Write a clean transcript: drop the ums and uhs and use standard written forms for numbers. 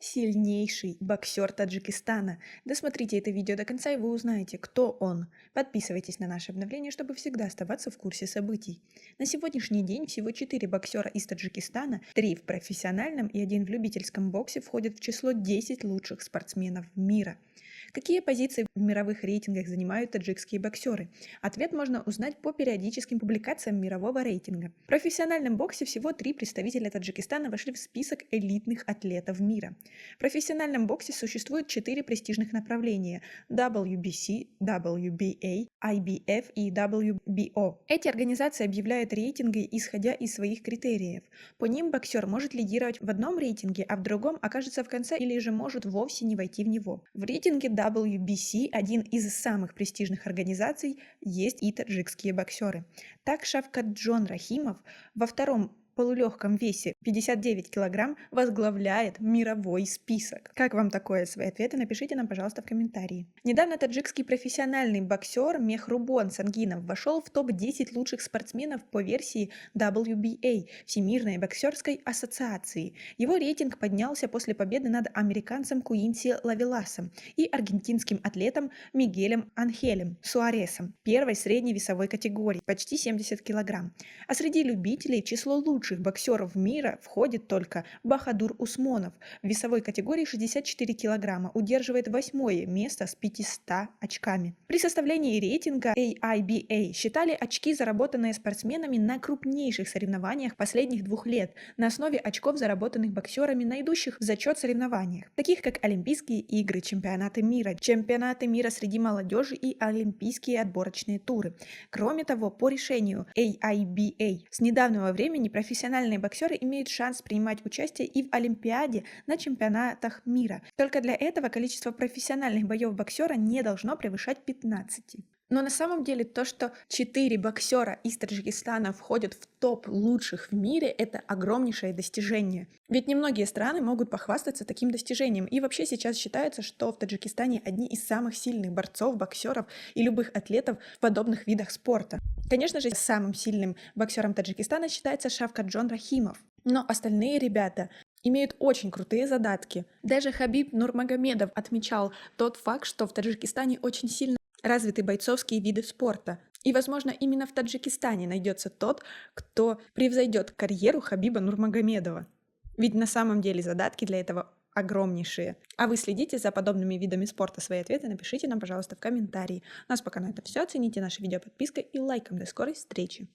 сильнейший боксер Таджикистана. Досмотрите это видео до конца, и вы узнаете, кто он. Подписывайтесь на наши обновления, чтобы всегда оставаться в курсе событий. На сегодняшний день всего 4 боксера из Таджикистана, 3 в профессиональном и 1 в любительском боксе входят в число 10 лучших спортсменов мира. Какие позиции в мировых рейтингах занимают таджикские боксеры? Ответ можно узнать по периодическим публикациям мирового рейтинга. В профессиональном боксе всего 3 представителя Таджикистана вошли в список элитных атлетов мира. В профессиональном боксе существует 4 престижных направления – WBC, WBA, IBF и WBO. Эти организации объявляют рейтинги, исходя из своих критериев. По ним боксер может лидировать в одном рейтинге, а в другом окажется в конце или же может вовсе не войти в него. В рейтинге WBC, один из самых престижных организаций, есть и таджикские боксеры. Так Шавкатджон Рахимов во втором полулегком весе 59 килограмм возглавляет мировой список. Как вам такое? Свои ответы напишите нам, пожалуйста, в комментарии. Недавно таджикский профессиональный боксер Мехрубон Сангинов вошел в топ-10 лучших спортсменов по версии WBA Всемирной боксерской ассоциации. Его рейтинг поднялся после победы над американцем Куинси Лавеласом и аргентинским атлетом Мигелем Анхелем Суаресом первой средней весовой категории, почти 70 килограмм. А среди любителей в число лучших боксеров мира входит только Бахадур Усмонов. В весовой категории 64 килограмма удерживает 8-е место с 500 очками. При составлении рейтинга AIBA считали очки, заработанные спортсменами на крупнейших соревнованиях последних 2 лет, на основе очков, заработанных боксерами на идущих в зачет соревнованиях, таких как Олимпийские игры, чемпионаты мира среди молодежи и олимпийские отборочные туры. Кроме того, по решению AIBA с недавнего времени профессиональные боксеры имеют шанс принимать участие и в Олимпиаде на чемпионатах мира. Только для этого количество профессиональных боев боксера не должно превышать 15. Но на самом деле то, что 4 боксера из Таджикистана входят в топ лучших в мире, это огромнейшее достижение. Ведь немногие страны могут похвастаться таким достижением. И вообще сейчас считается, что в Таджикистане одни из самых сильных борцов, боксеров и любых атлетов в подобных видах спорта. Конечно же, самым сильным боксером Таджикистана считается Шавкатджон Рахимов. Но остальные ребята имеют очень крутые задатки. Даже Хабиб Нурмагомедов отмечал тот факт, что в Таджикистане очень сильно развиты бойцовские виды спорта. И, возможно, именно в Таджикистане найдется тот, кто превзойдет карьеру Хабиба Нурмагомедова. Ведь на самом деле задатки для этого огромнейшие. А вы следите за подобными видами спорта? Свои ответы напишите нам, пожалуйста, в комментарии. У нас пока на этом все. Оцените наше видео подпиской и лайком. До скорой встречи!